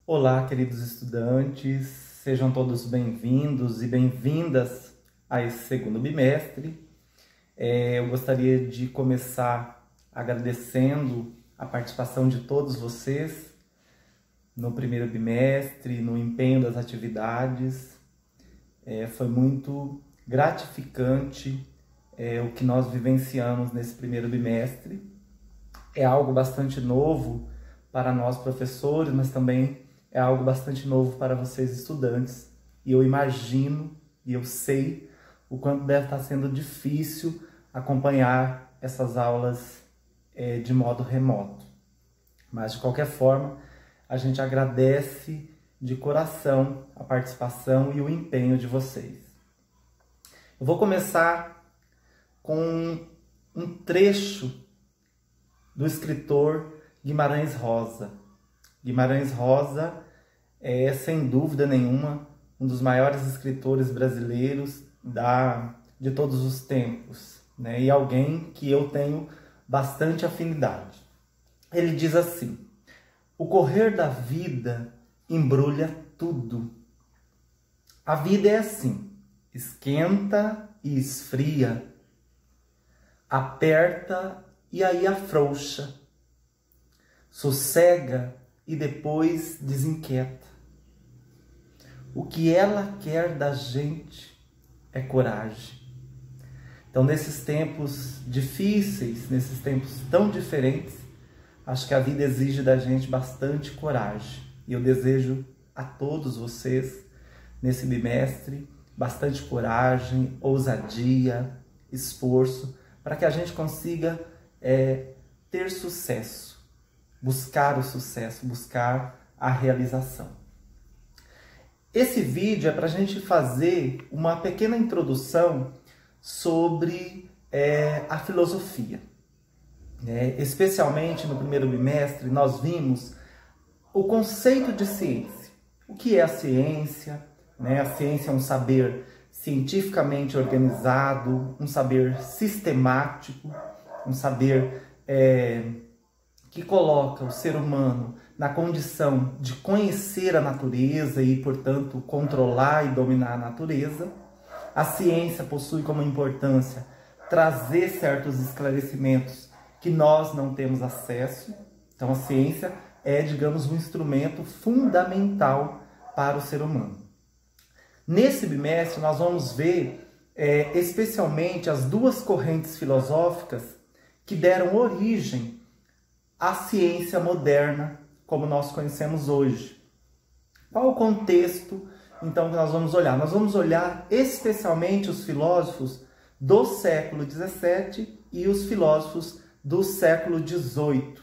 Olá, queridos estudantes, sejam todos bem-vindos e bem-vindas a esse segundo bimestre. Eu gostaria de começar agradecendo a participação de todos vocês no primeiro bimestre, no empenho das atividades. Foi muito gratificante o que nós vivenciamos nesse primeiro bimestre. É algo bastante novo para nós professores, mas também é algo bastante novo para vocês estudantes. E eu imagino e eu sei o quanto deve estar sendo difícil acompanhar essas aulas de modo remoto. Mas, de qualquer forma, a gente agradece de coração a participação e o empenho de vocês. Eu vou começar com um trecho do escritor Guimarães Rosa. Guimarães Rosa é, sem dúvida nenhuma, um dos maiores escritores brasileiros de todos os tempos, né? E alguém que eu tenho bastante afinidade. Ele diz assim: o correr da vida embrulha tudo. A vida é assim, esquenta e esfria, aperta e aí afrouxa, sossega e depois desinquieta. O que ela quer da gente é coragem. Então, nesses tempos difíceis, nesses tempos tão diferentes, acho que a vida exige da gente bastante coragem. E eu desejo a todos vocês, nesse bimestre, bastante coragem, ousadia, esforço, para que a gente consiga ter sucesso, buscar o sucesso, buscar a realização. Esse vídeo é para a gente fazer uma pequena introdução sobre a filosofia. Especialmente no primeiro bimestre, nós vimos o conceito de ciência. O que é a ciência? A ciência é um saber cientificamente organizado, um saber sistemático, um saber que coloca o ser humano na condição de conhecer a natureza e, portanto, controlar e dominar a natureza. A ciência possui como importância trazer certos esclarecimentos que nós não temos acesso. Então, a ciência é, digamos, um instrumento fundamental para o ser humano. Nesse bimestre, nós vamos ver especialmente as duas correntes filosóficas que deram origem à ciência moderna, como nós conhecemos hoje. Qual o contexto, então, que nós vamos olhar? Nós vamos olhar especialmente os filósofos do século XVII e os filósofos do século XVIII.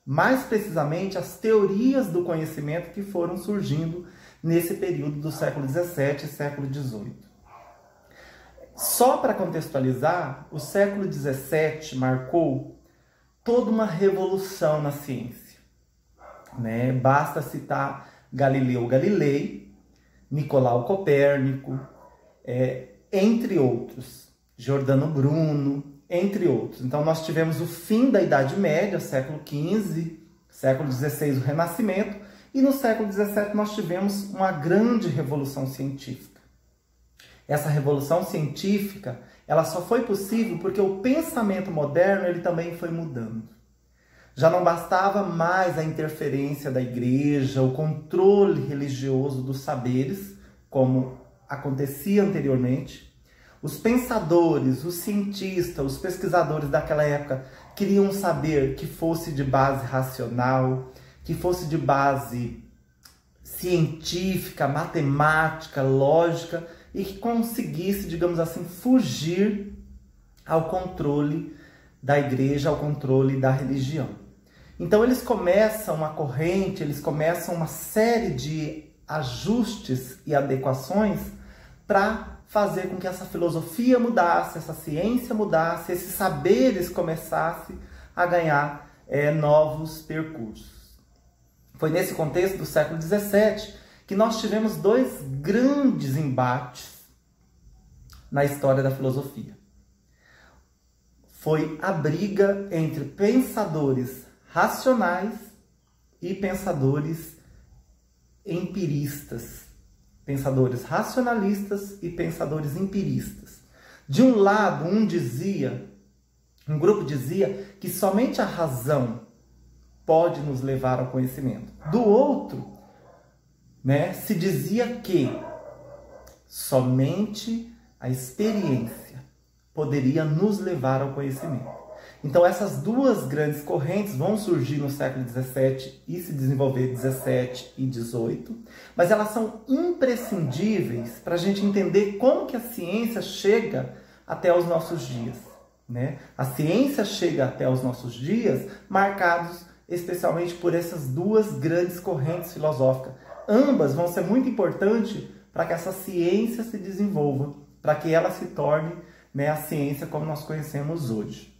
Mais precisamente, as teorias do conhecimento que foram surgindo nesse período do século XVII e século XVIII. Só para contextualizar, o século XVII marcou toda uma revolução na ciência. Basta citar Galileu Galilei, Nicolau Copérnico, entre outros, Giordano Bruno, entre outros. Então, nós tivemos o fim da Idade Média, século XV, século XVI, o Renascimento, e no século XVII nós tivemos uma grande revolução científica. Essa revolução científica, ela só foi possível porque o pensamento moderno ele também foi mudando. Já não bastava mais a interferência da igreja, o controle religioso dos saberes, como acontecia anteriormente. Os pensadores, os cientistas, os pesquisadores daquela época queriam um saber que fosse de base racional, que fosse de base científica, matemática, lógica, e que conseguisse, digamos assim, fugir ao controle da igreja, ao controle da religião. Então eles começam uma corrente, eles começam uma série de ajustes e adequações para fazer com que essa filosofia mudasse, essa ciência mudasse, esses saberes começassem a ganhar novos percursos. Foi nesse contexto do século XVII que nós tivemos dois grandes embates na história da filosofia. Foi a briga entre pensadores racionais e pensadores empiristas, pensadores racionalistas e pensadores empiristas. De um lado, um grupo dizia que somente a razão pode nos levar ao conhecimento. Do outro, se dizia que somente a experiência poderia nos levar ao conhecimento. Então essas duas grandes correntes vão surgir no século XVII e se desenvolver XVII e XVIII, mas elas são imprescindíveis para a gente entender como que a ciência chega até os nossos dias. A ciência chega até os nossos dias marcados especialmente por essas duas grandes correntes filosóficas. Ambas vão ser muito importantes para que essa ciência se desenvolva, para que ela se torne a ciência como nós conhecemos hoje.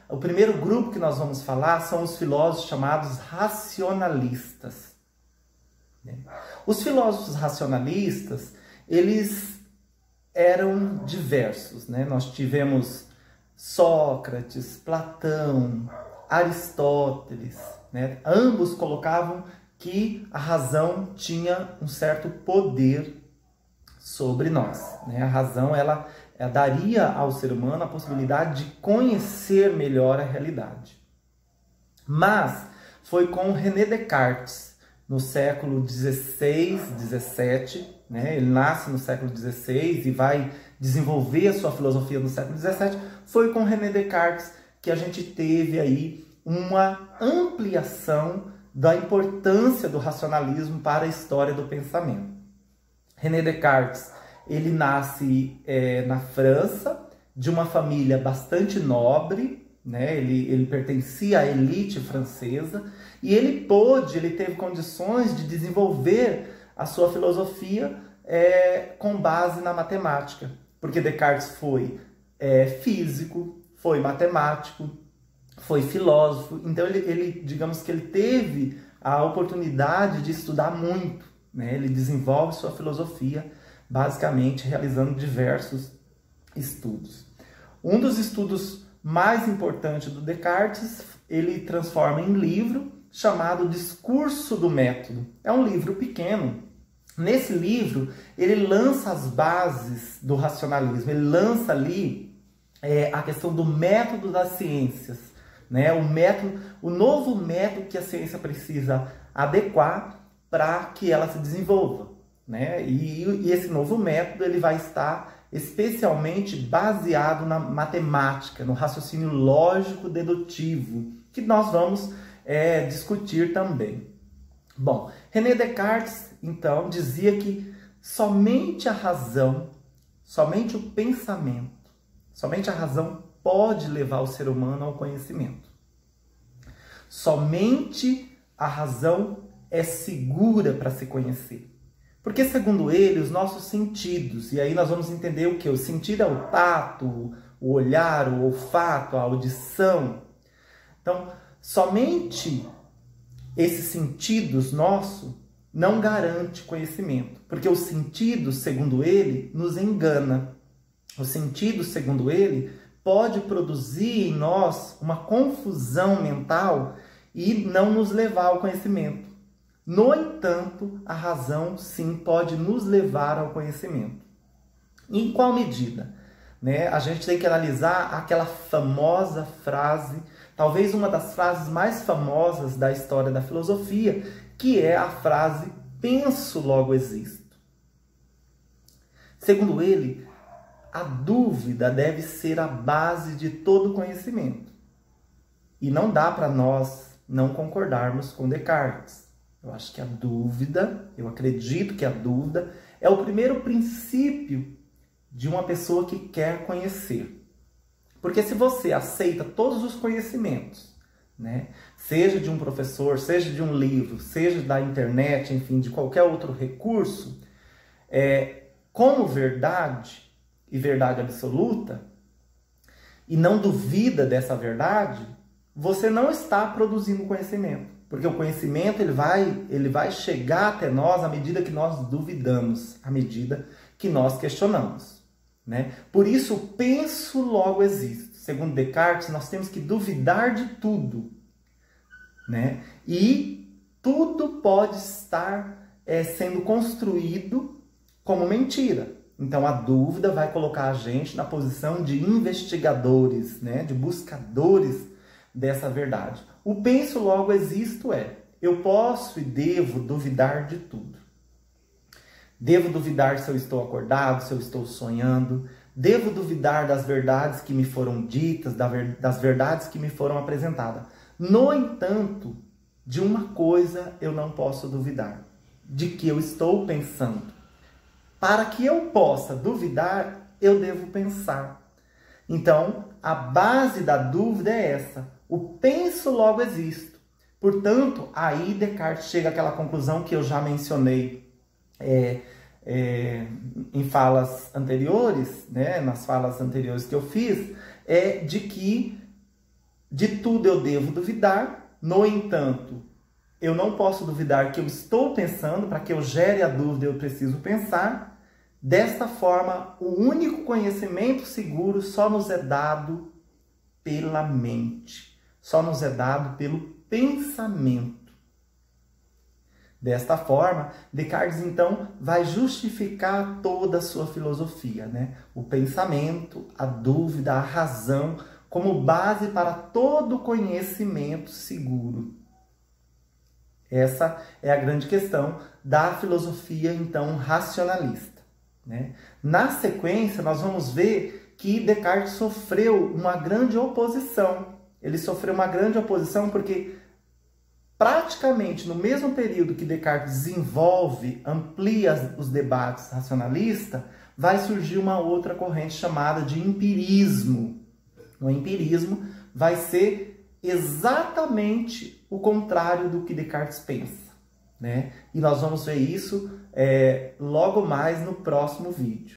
O primeiro grupo que nós vamos falar são os filósofos chamados racionalistas. Os filósofos racionalistas, eles eram diversos. Nós tivemos Sócrates, Platão, Aristóteles. Ambos colocavam que a razão tinha um certo poder sobre nós. A razão, ela daria ao ser humano a possibilidade de conhecer melhor a realidade. Mas foi com René Descartes, no século XVI, XVII, ele nasce no século XVI e vai desenvolver a sua filosofia no século XVII, foi com René Descartes que a gente teve aí uma ampliação da importância do racionalismo para a história do pensamento. René Descartes, ele nasce na França, de uma família bastante nobre, ele pertencia à elite francesa, e ele teve condições de desenvolver a sua filosofia com base na matemática, porque Descartes foi físico, foi matemático, foi filósofo, então digamos que ele teve a oportunidade de estudar muito, ele desenvolve sua filosofia basicamente realizando diversos estudos. Um dos estudos mais importantes do Descartes, ele transforma em livro chamado Discurso do Método. É um livro pequeno. Nesse livro, ele lança as bases do racionalismo, ele lança ali a questão do método das ciências, o novo método que a ciência precisa adequar para que ela se desenvolva. E esse novo método ele vai estar especialmente baseado na matemática, no raciocínio lógico dedutivo, que nós vamos discutir também. Bom, René Descartes, então, dizia que somente a razão, somente o pensamento, somente a razão pode levar o ser humano ao conhecimento. Somente a razão é segura para se conhecer. Porque, segundo ele, os nossos sentidos, e aí nós vamos entender o que? O sentido é o tato, o olhar, o olfato, a audição. Então, somente esses sentidos nossos não garante conhecimento. Porque o sentido, segundo ele, nos engana. O sentido, segundo ele, pode produzir em nós uma confusão mental e não nos levar ao conhecimento. No entanto, a razão, sim, pode nos levar ao conhecimento. E em qual medida? A gente tem que analisar aquela famosa frase, talvez uma das frases mais famosas da história da filosofia, que é a frase penso, logo existo. Segundo ele, a dúvida deve ser a base de todo conhecimento. E não dá para nós não concordarmos com Descartes. Eu acho que a dúvida, eu acredito que a dúvida é o primeiro princípio de uma pessoa que quer conhecer. Porque se você aceita todos os conhecimentos, seja de um professor, seja de um livro, seja da internet, enfim, de qualquer outro recurso, como verdade e verdade absoluta, e não duvida dessa verdade, você não está produzindo conhecimento. Porque o conhecimento ele vai chegar até nós à medida que nós duvidamos, à medida que nós questionamos. Por isso, penso, logo existo. Segundo Descartes, nós temos que duvidar de tudo. E tudo pode estar sendo construído como mentira. Então, a dúvida vai colocar a gente na posição de investigadores, né? De buscadores dessa verdade. O penso logo existo eu posso e devo duvidar de tudo. Devo duvidar se eu estou acordado, se eu estou sonhando. Devo duvidar das verdades que me foram ditas, das verdades que me foram apresentadas. No entanto, de uma coisa eu não posso duvidar, de que eu estou pensando. Para que eu possa duvidar, eu devo pensar. Então, a base da dúvida é essa. O penso logo existo. Portanto, aí Descartes chega àquela conclusão que eu já mencionei em falas anteriores, né, nas falas anteriores que eu fiz, de que de tudo eu devo duvidar, no entanto, eu não posso duvidar que eu estou pensando, para que eu gere a dúvida eu preciso pensar. Desta forma, o único conhecimento seguro só nos é dado pela mente, só nos é dado pelo pensamento. Desta forma, Descartes, então, vai justificar toda a sua filosofia, né? O pensamento, a dúvida, a razão, como base para todo conhecimento seguro. Essa é a grande questão da filosofia, então, racionalista, né? Na sequência, nós vamos ver que Descartes sofreu uma grande oposição. Ele sofreu uma grande oposição porque praticamente no mesmo período que Descartes desenvolve, amplia os debates racionalistas, vai surgir uma outra corrente chamada de empirismo. O empirismo vai ser exatamente o contrário do que Descartes pensa, né? E nós vamos ver isso logo mais no próximo vídeo.